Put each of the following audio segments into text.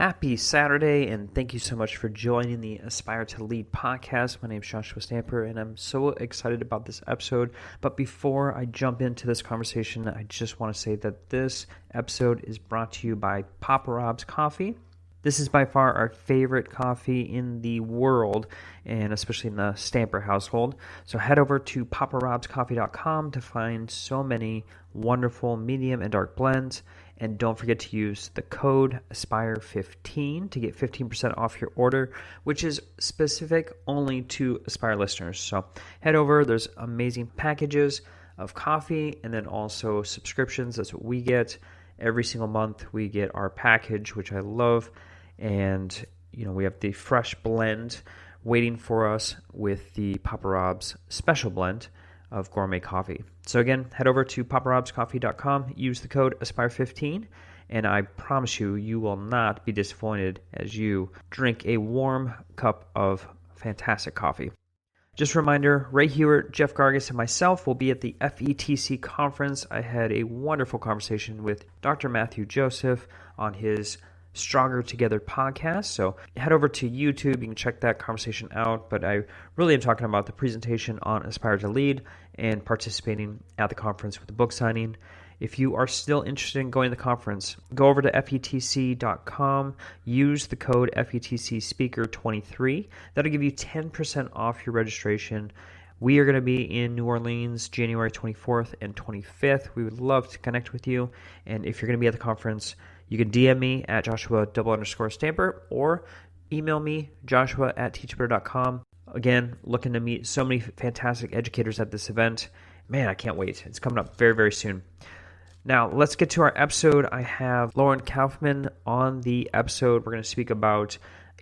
Happy Saturday, and thank you so much for joining the Aspire to Lead podcast. My name is Joshua Stamper, and I'm so excited about this episode. But before I jump into this conversation, I just want to say that this episode is brought to you by Papa Rob's Coffee. This is by far our favorite coffee in the world, and especially in the Stamper household. So head over to paparobscoffee.com to find so many wonderful medium and dark blends. And don't forget to use the code ASPIRE15 to get 15% off your order, which is specific only to Aspire listeners. So head over. There's amazing packages of coffee and then also subscriptions. That's what we get. Every single month we get our package, which I love. And, we have the fresh blend waiting for us with the Papa Rob's special blend of gourmet coffee. So again, head over to paparobscoffee.com, use the code ASPIRE15, and I promise you, you will not be disappointed as you drink a warm cup of fantastic coffee. Just a reminder, Ray Hewitt, Jeff Gargas, and myself will be at the FETC conference. I had a wonderful conversation with Dr. Matthew Joseph on his Stronger Together podcast. So head over to YouTube. You can check that conversation out. But I really am talking about the presentation on Aspire to Lead and participating at the conference with the book signing. If you are still interested in going to the conference, go over to FETC.com, use the code FETCSpeaker23. That'll give you 10% off your registration. We are going to be in New Orleans January 24th and 25th. We would love to connect with you. And if you're going to be at the conference, you can DM me at Joshua_Stamper or email me, joshua@teachbetter.com. Again, looking to meet so many fantastic educators at this event. Man, I can't wait. It's coming up very, very soon. Now, let's get to our episode. I have Lauren Kaufman on the episode. We're going to speak about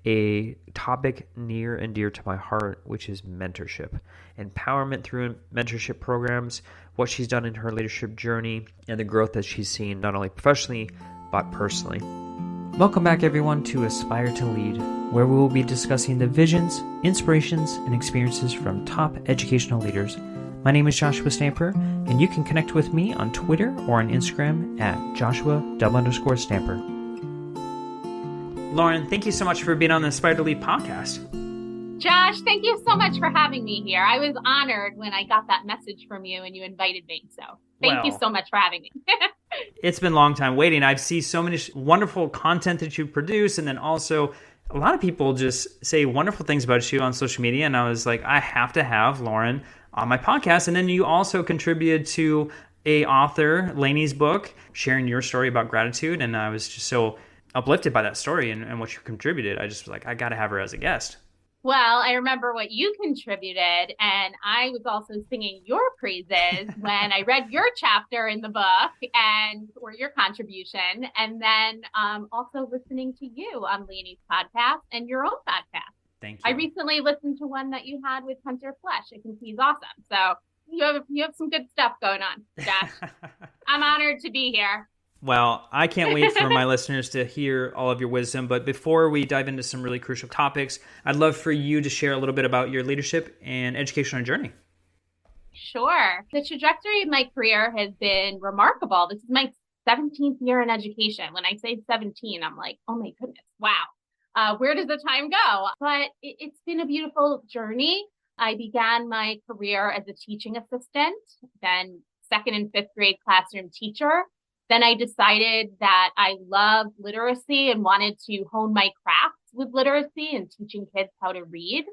a topic near and dear to my heart, which is mentorship. Empowerment through mentorship programs, what she's done in her leadership journey, and the growth that she's seen not only professionally, but personally. Welcome back, everyone, to Aspire to Lead, where we will be discussing the visions, inspirations, and experiences from top educational leaders. My name is Joshua Stamper, and you can connect with me on Twitter or on Instagram at Joshua_Stamper. Lauren, thank you so much for being on the Aspire to Lead podcast. Josh, thank you so much for having me here. I was honored when I got that message from you and you invited me. So thank you so much for having me. It's been a long time waiting. I've seen so many wonderful content that you produce. And then also a lot of people just say wonderful things about you on social media. And I was like, I have to have Lauren on my podcast. And then you also contributed to a author, Lainey's book, sharing your story about gratitude. And I was just so uplifted by that story and what you contributed. I just was like, I got to have her as a guest. Well, I remember what you contributed, and I was also singing your praises when I read your chapter in the book or your contribution, and then also listening to you on Lainey's podcast and your own podcast. Thank you. I recently listened to one that you had with Hunter Flesh. I think he's awesome. So you have some good stuff going on, Josh. I'm honored to be here. Well, I can't wait for my listeners to hear all of your wisdom. But before we dive into some really crucial topics, I'd love for you to share a little bit about your leadership and educational journey. Sure. The trajectory of my career has been remarkable. This is my 17th year in education. When I say 17, I'm like, oh my goodness, wow. Where does the time go? But it's been a beautiful journey. I began my career as a teaching assistant, then 2nd and 5th grade classroom teacher. Then I decided that I loved literacy and wanted to hone my craft with literacy and teaching kids how to read.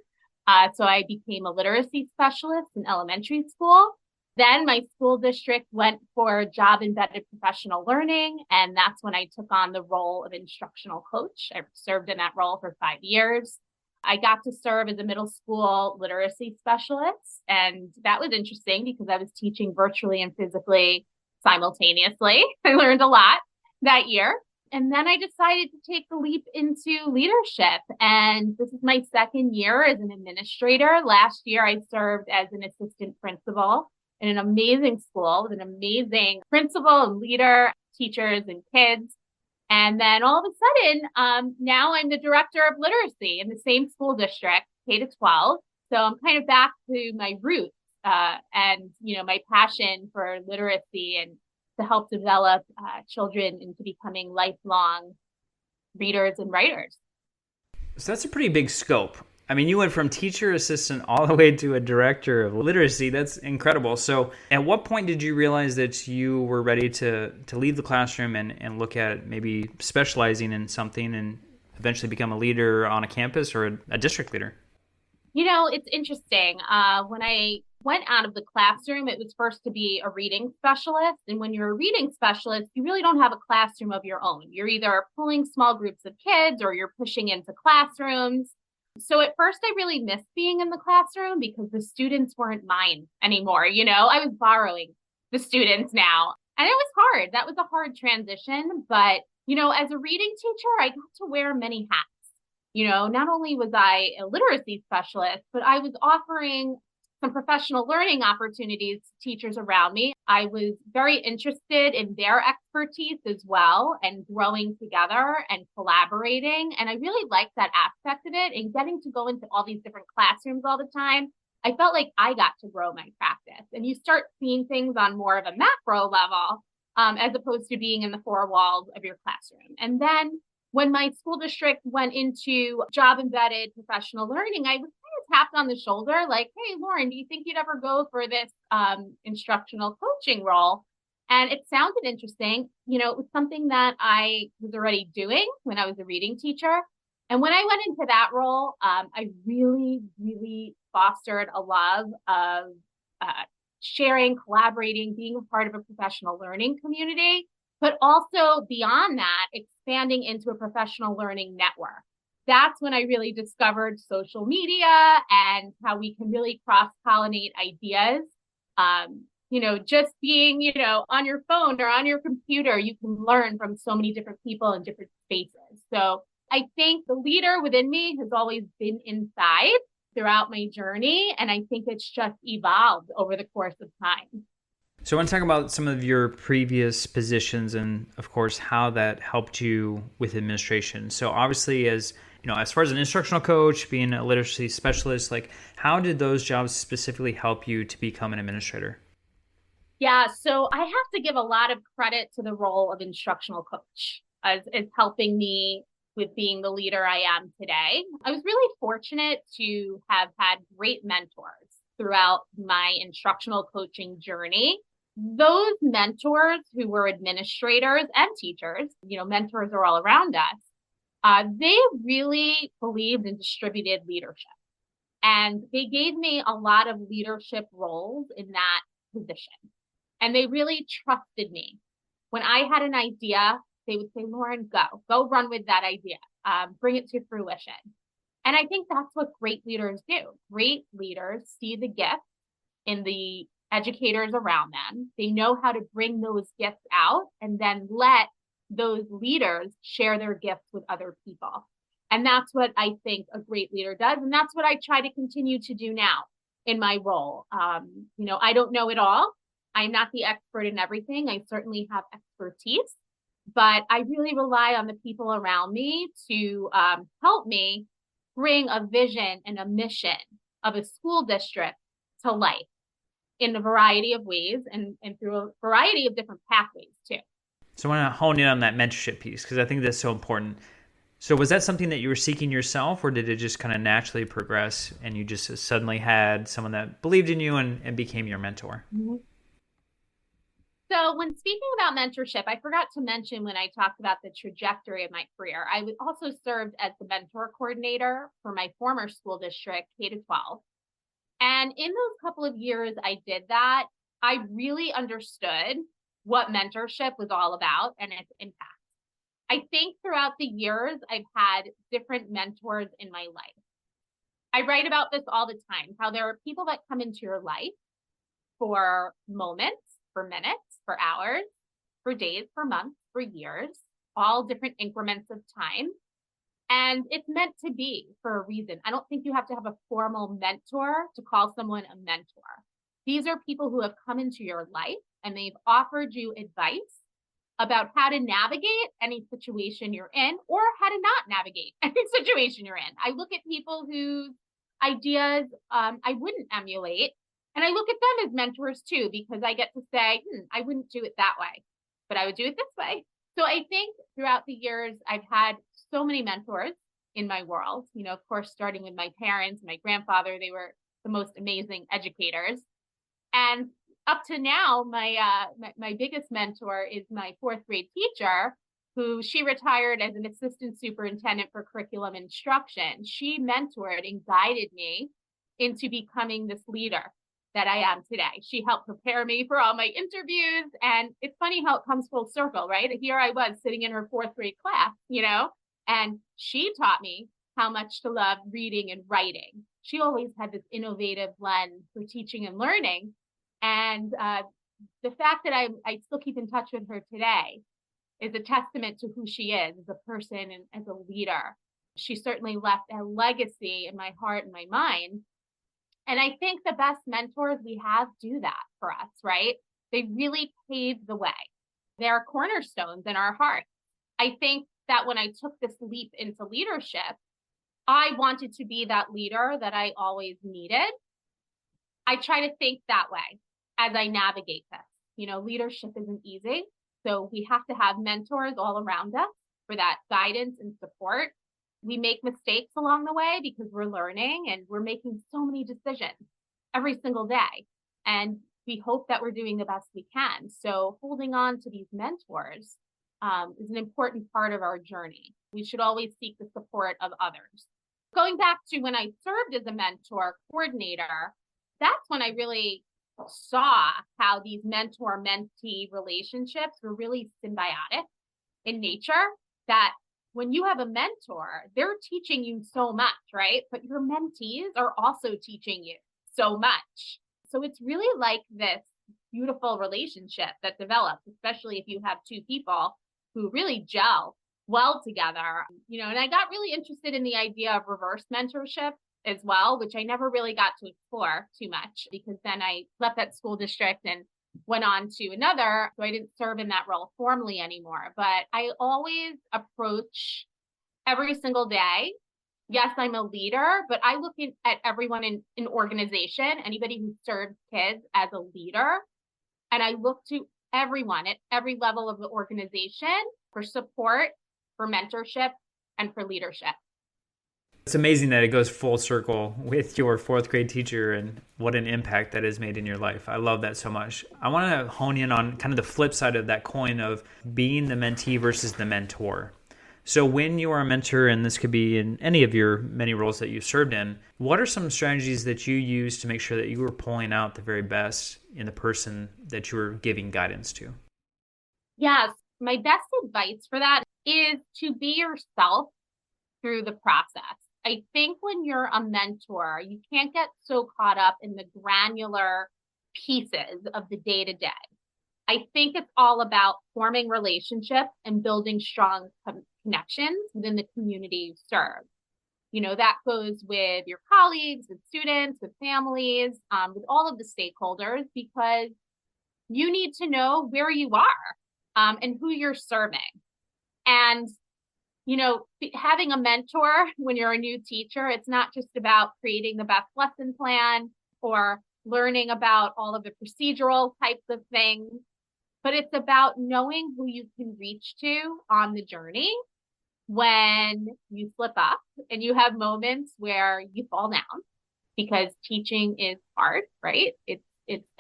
So I became a literacy specialist in elementary school. Then my school district went for job-embedded professional learning, and that's when I took on the role of instructional coach. I served in that role for 5 years. I got to serve as a middle school literacy specialist, and that was interesting because I was teaching virtually and physically simultaneously. I learned a lot that year. And then I decided to take the leap into leadership. And this is my 2nd year as an administrator. Last year, I served as an assistant principal in an amazing school with an amazing principal and leader, teachers and kids. And then all of a sudden, now I'm the director of literacy in the same school district, K to 12. So I'm kind of back to my roots. And, my passion for literacy and to help develop children into becoming lifelong readers and writers. So that's a pretty big scope. I mean, you went from teacher assistant all the way to a director of literacy. That's incredible. So at what point did you realize that you were ready to leave the classroom and look at maybe specializing in something and eventually become a leader on a campus or a district leader? It's interesting. When I went out of the classroom, it was first to be a reading specialist. And when you're a reading specialist, you really don't have a classroom of your own. You're either pulling small groups of kids or you're pushing into classrooms. So at first, I really missed being in the classroom because the students weren't mine anymore. I was borrowing the students now. And it was hard. That was a hard transition. But, as a reading teacher, I got to wear many hats. Not only was I a literacy specialist, but I was offering some professional learning opportunities to teachers around me. I was very interested in their expertise as well and growing together and collaborating. And I really liked that aspect of it and getting to go into all these different classrooms all the time. I felt like I got to grow my practice. And you start seeing things on more of a macro level as opposed to being in the four walls of your classroom. And then when my school district went into job embedded professional learning, I was kind of tapped on the shoulder like, hey, Lauren, do you think you'd ever go for this instructional coaching role? And it sounded interesting. It was something that I was already doing when I was a reading teacher. And when I went into that role, I really, really fostered a love of sharing, collaborating, being a part of a professional learning community, but also beyond that, expanding into a professional learning network. That's when I really discovered social media and how we can really cross-pollinate ideas. Just being, on your phone or on your computer, you can learn from so many different people in different spaces. So I think the leader within me has always been inside throughout my journey. And I think it's just evolved over the course of time. So I want to talk about some of your previous positions and, of course, how that helped you with administration. So obviously, as far as an instructional coach, being a literacy specialist, like how did those jobs specifically help you to become an administrator? Yeah, so I have to give a lot of credit to the role of instructional coach as helping me with being the leader I am today. I was really fortunate to have had great mentors throughout my instructional coaching journey. Those mentors who were administrators and teachers, mentors are all around us, they really believed in distributed leadership. And they gave me a lot of leadership roles in that position. And they really trusted me. When I had an idea, they would say, Lauren, go run with that idea, bring it to fruition. And I think that's what great leaders do. Great leaders see the gift in the educators around them. They know how to bring those gifts out and then let those leaders share their gifts with other people. And that's what I think a great leader does. And that's what I try to continue to do now in my role. I don't know it all. I'm not the expert in everything. I certainly have expertise, but I really rely on the people around me to help me bring a vision and a mission of a school district to life in a variety of ways and through a variety of different pathways too. So I want to hone in on that mentorship piece because I think that's so important. So was that something that you were seeking yourself, or did it just kind of naturally progress and you just suddenly had someone that believed in you and became your mentor? Mm-hmm. So when speaking about mentorship, I forgot to mention when I talked about the trajectory of my career, I also served as the mentor coordinator for my former school district, K-12. And in those couple of years I did that, I really understood what mentorship was all about and its impact. I think throughout the years, I've had different mentors in my life. I write about this all the time, how there are people that come into your life for moments, for minutes, for hours, for days, for months, for years, all different increments of time. And it's meant to be for a reason. I don't think you have to have a formal mentor to call someone a mentor. These are people who have come into your life and they've offered you advice about how to navigate any situation you're in or how to not navigate any situation you're in. I look at people whose ideas I wouldn't emulate, and I look at them as mentors too, because I get to say, I wouldn't do it that way, but I would do it this way. So I think throughout the years, I've had so many mentors in my world, of course, starting with my parents, my grandfather, they were the most amazing educators. And up to now, my biggest mentor is my fourth grade teacher, who she retired as an assistant superintendent for curriculum instruction. She mentored and guided me into becoming this leader that I am today. She helped prepare me for all my interviews. And it's funny how it comes full circle, right? Here I was sitting in her fourth grade class, and she taught me how much to love reading and writing. She always had this innovative lens for teaching and learning. And the fact that I still keep in touch with her today is a testament to who she is as a person and as a leader. She certainly left a legacy in my heart and my mind. And I think the best mentors we have do that for us, right? They really pave the way. They're cornerstones in our hearts. I think that when I took this leap into leadership, I wanted to be that leader that I always needed. I try to think that way as I navigate this. Leadership isn't easy. So we have to have mentors all around us for that guidance and support. We make mistakes along the way because we're learning and we're making so many decisions every single day. And we hope that we're doing the best we can. So holding on to these mentors is an important part of our journey. We should always seek the support of others. Going back to when I served as a mentor coordinator, that's when I really saw how these mentor-mentee relationships were really symbiotic in nature, that when you have a mentor, they're teaching you so much, right? But your mentees are also teaching you so much. So it's really like this beautiful relationship that develops, especially if you have two people who really gel well together. And I got really interested in the idea of reverse mentorship as well, which I never really got to explore too much because then I left that school district and went on to another. So I didn't serve in that role formally anymore, but I always approach every single day. Yes, I'm a leader, but I look at everyone in an organization, anybody who serves kids, as a leader. And I look to everyone at every level of the organization for support, for mentorship, and for leadership. It's amazing that it goes full circle with your fourth grade teacher and what an impact that has made in your life. I love that so much. I want to hone in on kind of the flip side of that coin of being the mentee versus the mentor. So when you are a mentor, and this could be in any of your many roles that you've served in, what are some strategies that you use to make sure that you are pulling out the very best in the person that you are giving guidance to? Yes, my best advice for that is to be yourself through the process. I think when you're a mentor, you can't get so caught up in the granular pieces of the day-to-day. I think it's all about forming relationships and building strong connections within the community you serve. That goes with your colleagues, with students, with families, with all of the stakeholders, because you need to know where you are and who you're serving. And having a mentor when you're a new teacher, it's not just about creating the best lesson plan or learning about all of the procedural types of things, but it's about knowing who you can reach to on the journey when you slip up and you have moments where you fall down, because teaching is hard, right? It's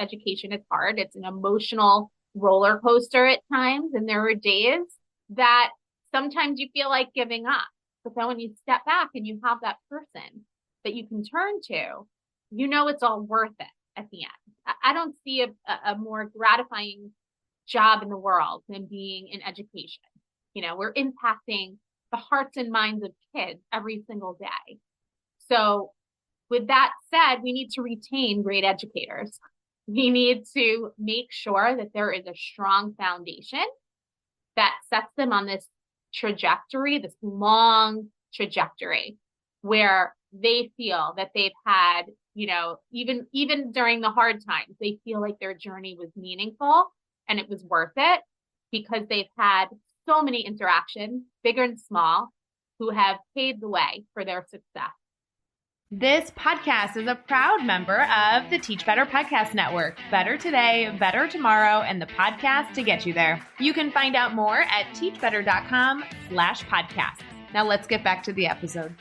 education is hard. It's an emotional roller coaster at times. And there are days that sometimes you feel like giving up, but then when you step back and you have that person that you can turn to, it's all worth it at the end. I don't see a more gratifying job in the world than being in education. We're impacting the hearts and minds of kids every single day. So with that said, we need to retain great educators. We need to make sure that there is a strong foundation that sets them on this trajectory, this long trajectory where they feel that they've had, even during the hard times, they feel like their journey was meaningful and it was worth it because they've had so many interactions, big and small, who have paved the way for their success. This podcast is a proud member of the Teach Better Podcast Network. Better today, better tomorrow, and the podcast to get you there. You can find out more at teachbetter.com/podcasts. Now let's get back to the episode.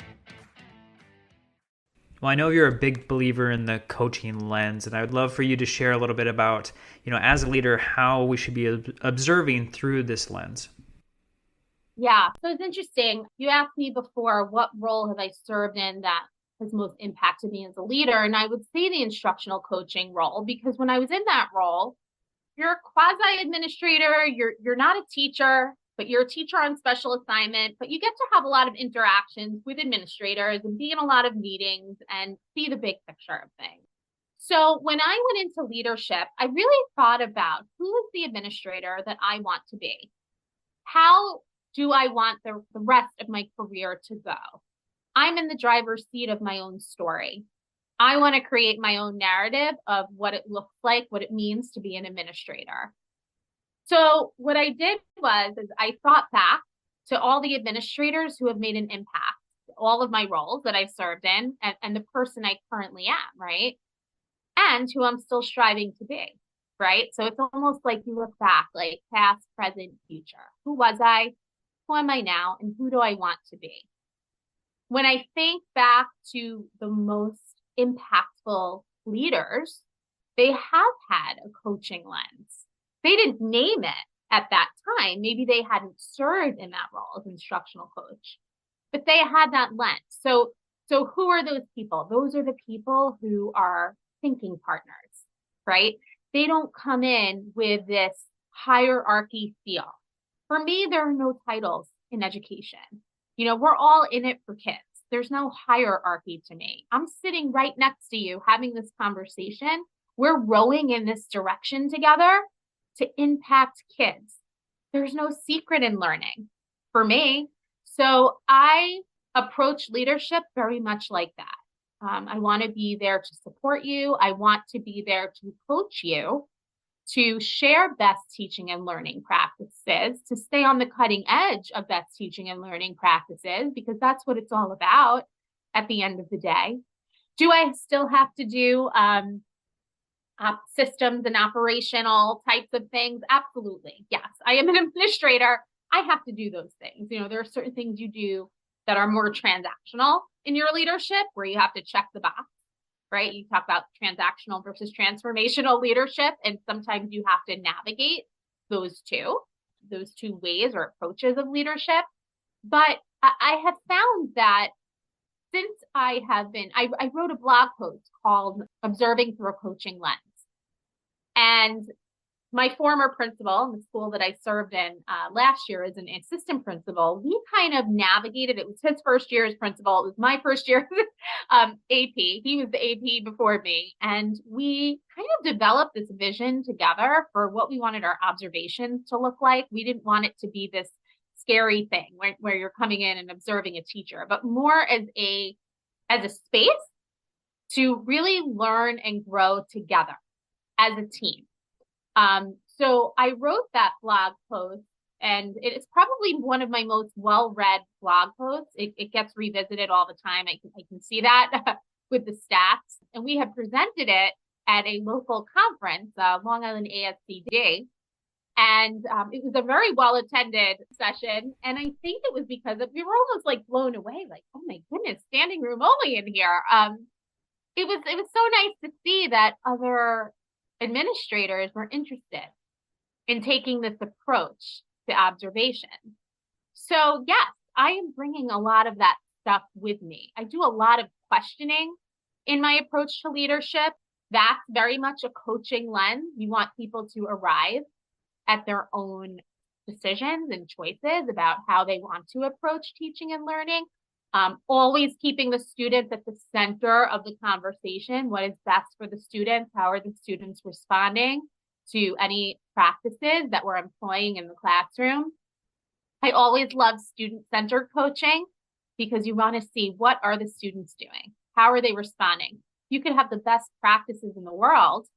Well, I know you're a big believer in the coaching lens, and I would love for you to share a little bit about, as a leader, how we should be observing through this lens. Yeah. So it's interesting. You asked me before, what role have I served in that has most impacted me as a leader? And I would say the instructional coaching role, because when I was in that role, you're a quasi administrator, you're not a teacher, but you're a teacher on special assignment, but you get to have a lot of interactions with administrators and be in a lot of meetings and see the big picture of things. So when I went into leadership, I really thought about who is the administrator that I want to be? How do I want the rest of my career to go? I'm in the driver's seat of my own story. I want to create my own narrative of what it looks like, what it means to be an administrator. So what I did is I thought back to all the administrators who have made an impact, all of my roles that I've served in, and the person I currently am, right? And who I'm still striving to be, right? So it's almost like you look back, like past, present, future. Who was I? Who am I now? And who do I want to be? When I think back to the most impactful leaders, they have had a coaching lens. They didn't name it at that time. Maybe they hadn't served in that role as instructional coach, but they had that lens. So who are those people? Those are the people who are thinking partners, right? They don't come in with this hierarchy feel. For me, there are no titles in education. We're all in it for kids. There's no hierarchy to me. I'm sitting right next to you having this conversation. We're rowing in this direction together to impact kids. There's no secret in learning for me. So I approach leadership very much like that. I want to be there to support you. I want to be there to coach you, to share best teaching and learning practices, to stay on the cutting edge of best teaching and learning practices, because that's what it's all about at the end of the day. Do I still have to do systems and operational types of things? Absolutely. Yes. I am an administrator. I have to do those things. There are certain things you do that are more transactional in your leadership where you have to check the box, right? You talk about transactional versus transformational leadership, and sometimes you have to navigate those two ways or approaches of leadership. But I have found that since I wrote a blog post called Observing Through a Coaching Lens. And my former principal in the school that I served in last year as an assistant principal, we kind of navigated. It was his first year as principal. It was my first year as AP. He was the AP before me. And we kind of developed this vision together for what we wanted our observations to look like. We didn't want it to be this scary thing where you're coming in and observing a teacher, but more as a space to really learn and grow together as a team. So I wrote that blog post, and it's probably one of my most well-read blog posts. It gets revisited all the time. I can see that with the stats. And we had presented it at a local conference, Long Island ASCD. And it was a very well-attended session. And I think it was because we were almost like blown away, like, oh my goodness, standing room only in here. It was so nice to see that other administrators were interested in taking this approach to observation. So yes, I am bringing a lot of that stuff with me. I do a lot of questioning in my approach to leadership. That's very much a coaching lens. You want people to arrive at their own decisions and choices about how they want to approach teaching and learning. Always keeping the students at the center of the conversation. What is best for the students? How are the students responding to any practices that we're employing in the classroom? I always love student-centered coaching because you want to see, what are the students doing? How are they responding? You could have the best practices in the world,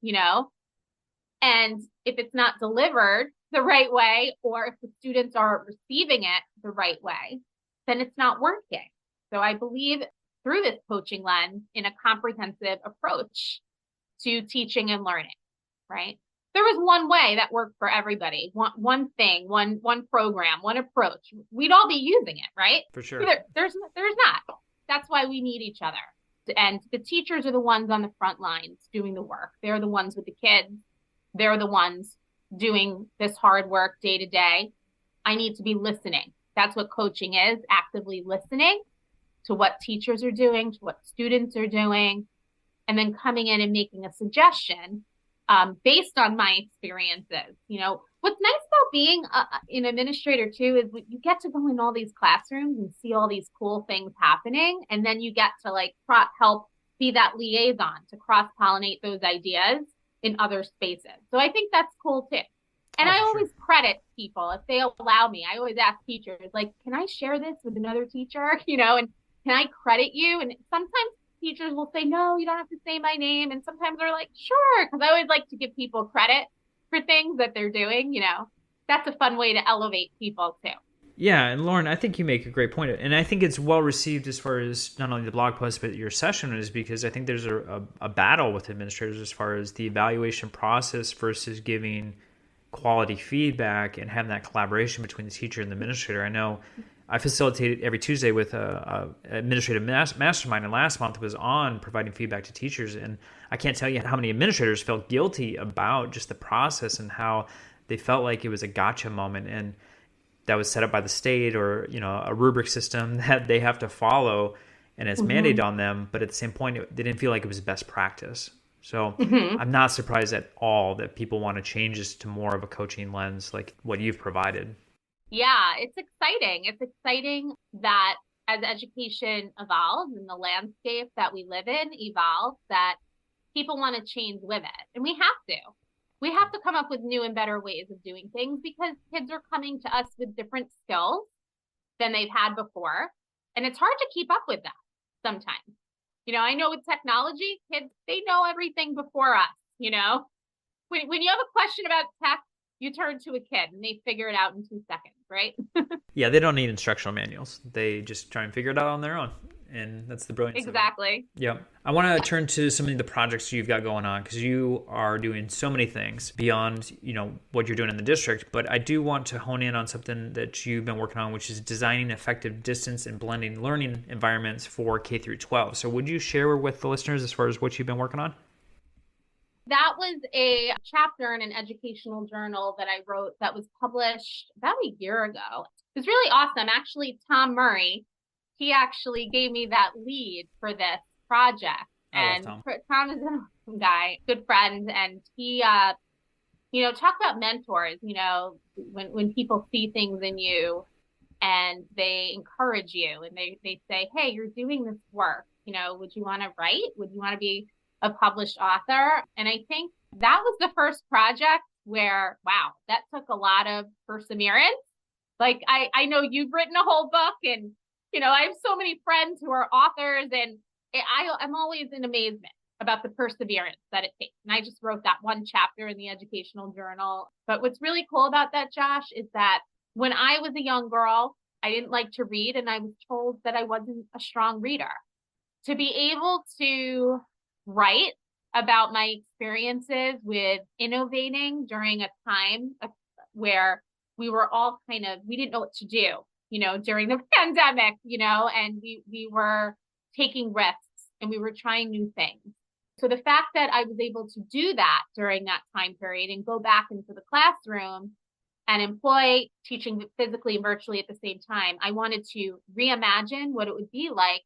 and if it's not delivered the right way, or if the students aren't receiving it the right way, then it's not working. So I believe through this coaching lens in a comprehensive approach to teaching and learning, right? there was one way that worked for everybody, one thing, one program, one approach, we'd all be using it, right? For sure. There's not. That's why we need each other. And the teachers are the ones on the front lines doing the work. They're the ones with the kids. They're the ones doing this hard work day to day. I need to be listening. That's what coaching is, actively listening to what teachers are doing, to what students are doing, and then coming in and making a suggestion based on my experiences. What's nice about being an administrator too is you get to go in all these classrooms and see all these cool things happening, and then you get to help be that liaison to cross-pollinate those ideas in other spaces. So I think that's cool too. And I always credit people if they allow me. I always ask teachers, can I share this with another teacher? And can I credit you? And sometimes teachers will say, no, you don't have to say my name. And sometimes they're like, sure, because I always like to give people credit for things that they're doing. That's a fun way to elevate people too. Yeah, and Lauren, I think you make a great point. And I think it's well received as far as not only the blog post, but your session is, because I think there's a battle with administrators as far as the evaluation process versus giving quality feedback and having that collaboration between the teacher and the administrator. I know I facilitated every Tuesday with a administrative mastermind, and last month was on providing feedback to teachers. And I can't tell you how many administrators felt guilty about just the process and how they felt like it was a gotcha moment, and that was set up by the state or a rubric system that they have to follow, and it's mandated on them. But at the same point, they didn't feel like it was best practice. So I'm not surprised at all that people want to change this to more of a coaching lens like what you've provided. Yeah, it's exciting. It's exciting that as education evolves and the landscape that we live in evolves, that people want to change with it. And we have to. We have to come up with new and better ways of doing things, because kids are coming to us with different skills than they've had before. And it's hard to keep up with that sometimes. I know with technology, kids, they know everything before us. When you have a question about tech, you turn to a kid and they figure it out in 2 seconds, right? Yeah, they don't need instructional manuals. They just try and figure it out on their own. And that's the brilliance Exactly. of it. Yeah. I want to turn to some of the projects you've got going on, because you are doing so many things beyond, what you're doing in the district. But I do want to hone in on something that you've been working on, which is designing effective distance and blending learning environments for K through 12. So would you share with the listeners as far as what you've been working on? That was a chapter in an educational journal that I wrote that was published about a year ago. It was really awesome. Actually, Tom Murray, he actually gave me that lead for this project. And Tom is an awesome guy, good friend. And he, talk about mentors, when people see things in you and they encourage you and they say, hey, you're doing this work, would you want to write? Would you want to be a published author? And I think that was the first project where, wow, that took a lot of perseverance. I know you've written a whole book, and, I have so many friends who are authors, and I'm always in amazement about the perseverance that it takes. And I just wrote that one chapter in the educational journal. But what's really cool about that, Josh, is that when I was a young girl, I didn't like to read, and I was told that I wasn't a strong reader. To be able to write about my experiences with innovating during a time where we were all we didn't know what to do, during the pandemic, and we were taking risks and we were trying new things. So the fact that I was able to do that during that time period and go back into the classroom and employ teaching physically and virtually at the same time, I wanted to reimagine what it would be like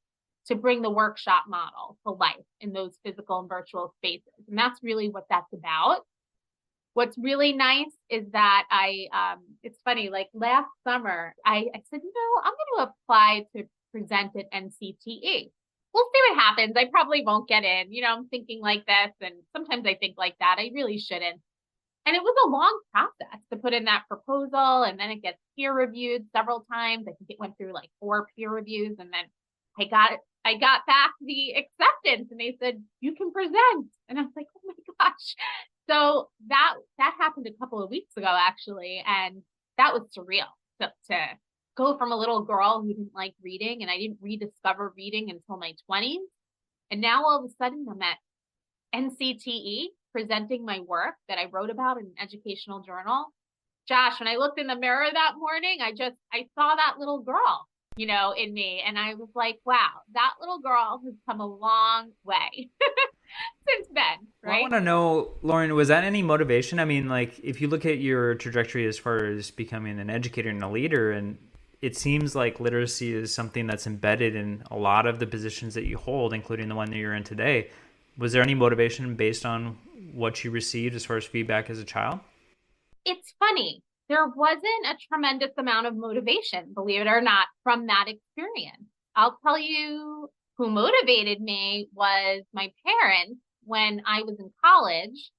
to bring the workshop model to life in those physical and virtual spaces. And that's really what that's about. What's really nice is that it's funny, last summer, I said, I'm going to apply to present at NCTE. We'll see what happens. I probably won't get in. I'm thinking like this, and sometimes I think like that. I really shouldn't. And it was a long process to put in that proposal, and then it gets peer reviewed several times. I think it went through 4 peer reviews, and then I got back the acceptance, and they said, you can present. And I was like, oh my gosh. So that happened a couple of weeks ago, actually. And that was surreal to go from a little girl who didn't like reading, and I didn't rediscover reading until my 20s. And now all of a sudden I'm at NCTE presenting my work that I wrote about in an educational journal. Josh, when I looked in the mirror that morning, I saw that little girl, in me. And I was like, wow, that little girl has come a long way since then, right? Well, I want to know, Lauren, was that any motivation? I mean, like, if you look at your trajectory as far as becoming an educator and a leader, and it seems like literacy is something that's embedded in a lot of the positions that you hold, including the one that you're in today. Was there any motivation based on what you received as far as feedback as a child? It's funny. There wasn't a tremendous amount of motivation, believe it or not, from that experience. I'll tell you who motivated me was my parents. When I was in college,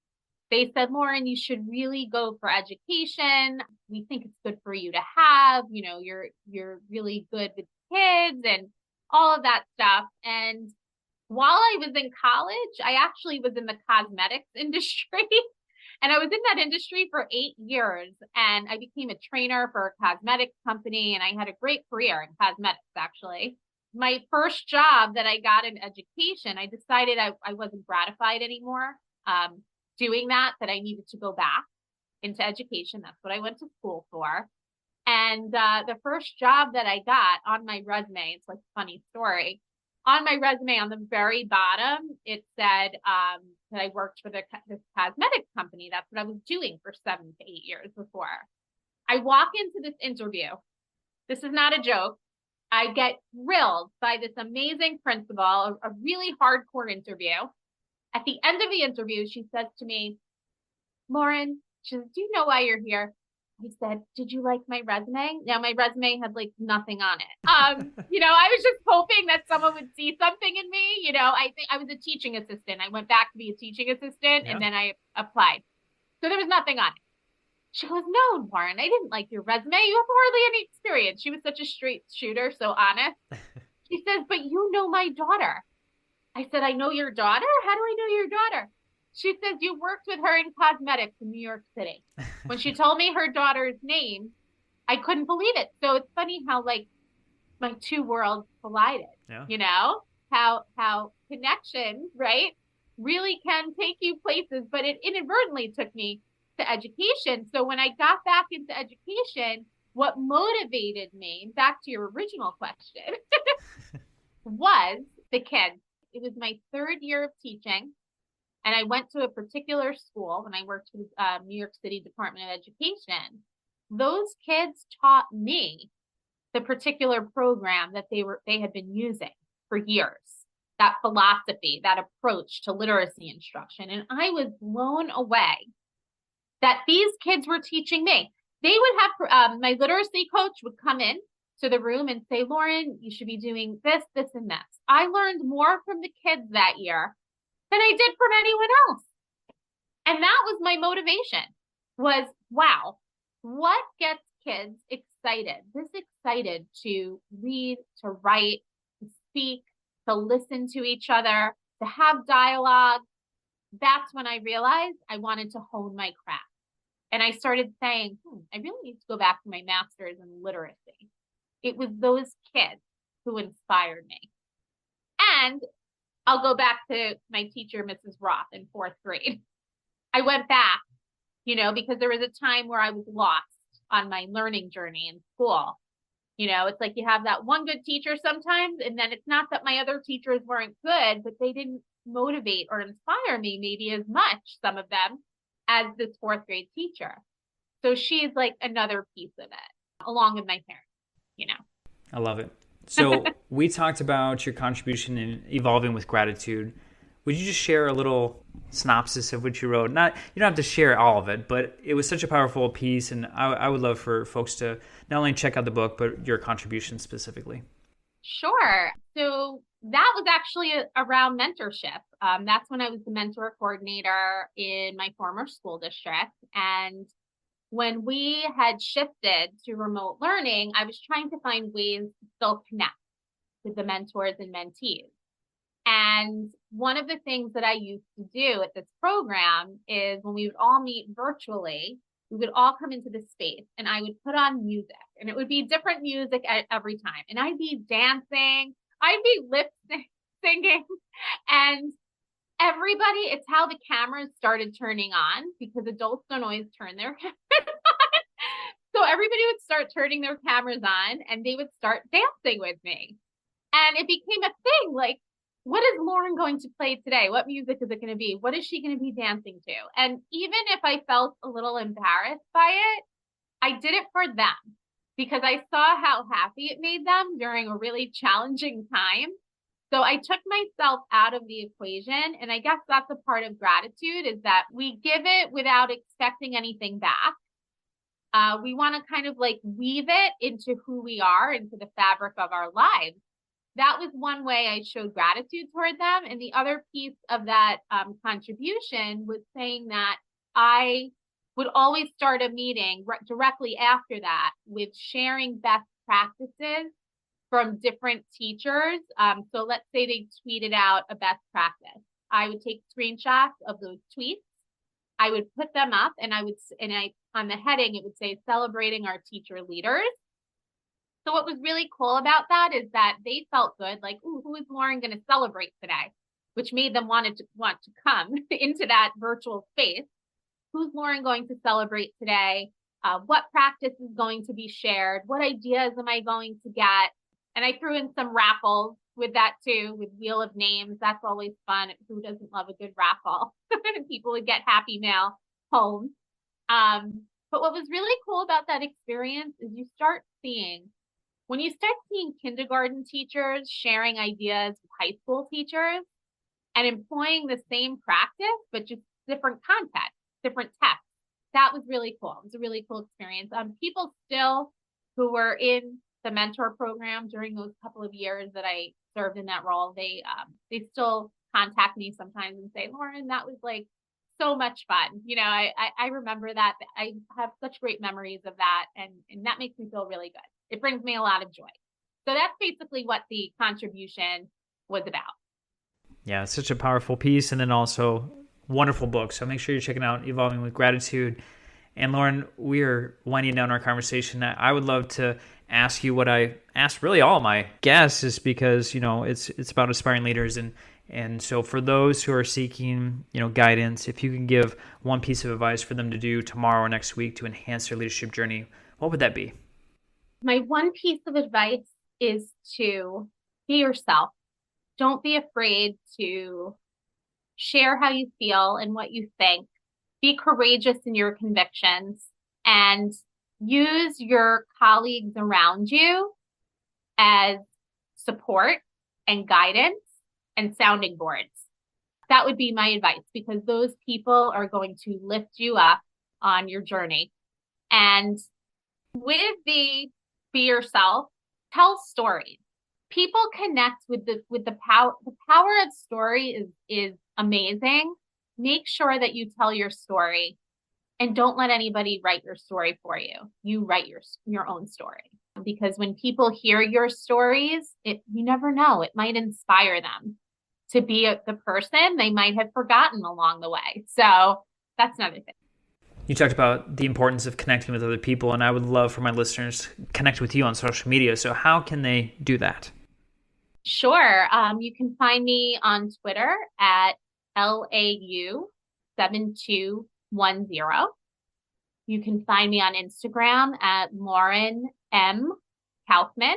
they said, Lauren, you should really go for education. We think it's good for you to have, you're really good with kids and all of that stuff. And while I was in college, I actually was in the cosmetics industry. And I was in that industry for 8 years, and I became a trainer for a cosmetics company, and I had a great career in cosmetics, actually. My first job that I got in education, I decided I wasn't gratified anymore doing that I needed to go back into education. That's what I went to school for. And the first job that I got on my resume, it's like a funny story. On my resume, on the very bottom, it said that I worked for this cosmetics company. That's what I was doing for 7 to 8 years before. I walk into this interview. This is not a joke. I get grilled by this amazing principal, a really hardcore interview. At the end of the interview, she says to me, Lauren, she says, do you know why you're here? I said, did you like my resume? Now, my resume had like nothing on it. I was just hoping that someone would see something in me. I think I was a teaching assistant. I went back to be a teaching assistant and then I applied. So there was nothing on it. She goes, no, Lauren, I didn't like your resume. You have hardly any experience. She was such a straight shooter, so honest. She says, but you know my daughter. I said, I know your daughter? How do I know your daughter? She says, you worked with her in cosmetics in New York City. When she told me her daughter's name, I couldn't believe it. So it's funny how like my two worlds collided, how connections, right, really can take you places, but it inadvertently took me to education. So when I got back into education, what motivated me, back to your original question, was the kids. It was my third year of teaching. And I went to a particular school when I worked for the New York City Department of Education. Those kids taught me the particular program that they had been using for years, that philosophy, that approach to literacy instruction. And I was blown away that these kids were teaching me. They would have, my literacy coach would come in to the room and say, Lauren, you should be doing this, this, and this. I learned more from the kids that year than I did from anyone else. And that was my motivation, was, wow, what gets kids excited? This excited to read, to write, to speak, to listen to each other, to have dialogue. That's when I realized I wanted to hone my craft. And I started saying, I really need to go back to my master's in literacy. It was those kids who inspired me. And I'll go back to my teacher, Mrs. Roth, in 4th grade. I went back, because there was a time where I was lost on my learning journey in school. It's like you have that one good teacher sometimes, and then it's not that my other teachers weren't good, but they didn't motivate or inspire me maybe as much, some of them, as this 4th grade teacher. So she's like another piece of it, along with my parents, I love it. So we talked about your contribution in evolving with gratitude. Would you just share a little synopsis of what you wrote? You don't have to share all of it, but it was such a powerful piece, and I would love for folks to not only check out the book, but your contribution specifically. Sure. So that was actually around mentorship. That's when I was the mentor coordinator in my former school district. And when we had shifted to remote learning, I was trying to find ways to still connect with the mentors and mentees. And one of the things that I used to do at this program is when we would all meet virtually, we would all come into the space and I would put on music, and it would be different music every time. And I'd be dancing, I'd be lip singing. And it's how the cameras started turning on, because adults don't always turn their cameras on. So everybody would start turning their cameras on and they would start dancing with me. And it became a thing, like, what is Lauren going to play today? What music is it going to be? What is she going to be dancing to? And even if I felt a little embarrassed by it, I did it for them because I saw how happy it made them during a really challenging time. So I took myself out of the equation. And I guess that's a part of gratitude, is that we give it without expecting anything back. We want to kind of like weave it into who we are, into the fabric of our lives. That was one way I showed gratitude toward them. And the other piece of that contribution was saying that I would always start a meeting directly after that with sharing best practices from different teachers. So let's say they tweeted out a best practice. I would take screenshots of those tweets. I would put them up, and on the heading, it would say celebrating our teacher leaders. So what was really cool about that is that they felt good, like, ooh, who is Lauren going to celebrate today? Which made them want to come into that virtual space. Who's Lauren going to celebrate today? What practice is going to be shared? What ideas am I going to get? And I threw in some raffles with that too, with Wheel of Names. That's always fun. Who doesn't love a good raffle? People would get happy mail home. But what was really cool about that experience is when you start seeing kindergarten teachers sharing ideas with high school teachers and employing the same practice, but just different content, different text. That was really cool. It was a really cool experience. People still who were in the mentor program during those couple of years that I served in that role, they still contact me sometimes and say, Lauren, that was like so much fun. You know, I remember that. I have such great memories of that, and that makes me feel really good. It brings me a lot of joy. So that's basically what the contribution was about. Yeah, it's such a powerful piece, and then also wonderful book. So make sure you're checking out Evolving with Gratitude. And Lauren, we are winding down our conversation. I would love to ask you what I asked really all my guests, is because, you know, it's about aspiring leaders. And so for those who are seeking, you know, guidance, if you can give one piece of advice for them to do tomorrow or next week to enhance their leadership journey, what would that be? My one piece of advice is to be yourself. Don't be afraid to share how you feel and what you think. Be courageous in your convictions, and use your colleagues around you as support and guidance and sounding boards. That would be my advice, because those people are going to lift you up on your journey. And with the be yourself, tell stories. People connect with the power. The power of story is amazing. Make sure that you tell your story, and don't let anybody write your story for you. You write your own story, because when people hear your stories, you never know, it might inspire them to be the person they might have forgotten along the way. So that's another thing. You talked about the importance of connecting with other people, and I would love for my listeners to connect with you on social media. So how can they do that? Sure. You can find me on Twitter at LAU7210. You can find me on Instagram at Lauren M. Kaufman.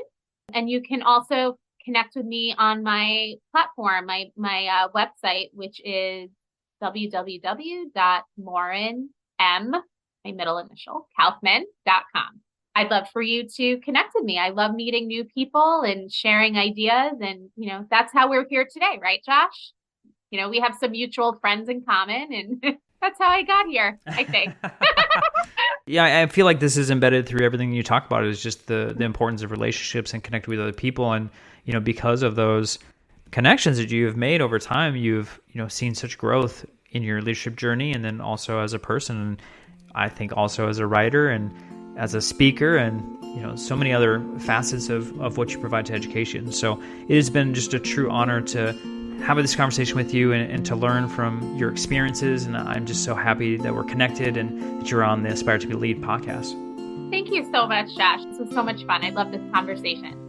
And you can also connect with me on my platform, my website, which is www.laurenm, my middle initial, Kaufman.com. I'd love for you to connect with me. I love meeting new people and sharing ideas. And, you know, that's how we're here today, right, Josh? You know, we have some mutual friends in common, and that's how I got here, I think. Yeah, I feel like this is embedded through everything you talk about. Is just the importance of relationships and connecting with other people. And, you know, because of those connections that you have made over time, you've, you know, seen such growth in your leadership journey, and then also as a person, and I think also as a writer and as a speaker, and, you know, so many other facets of what you provide to education. So it has been just a true honor to have this conversation with you and to learn from your experiences. And I'm just so happy that we're connected and that you're on the Aspire to Be Lead podcast. Thank you so much, Josh. This was so much fun. I love this conversation.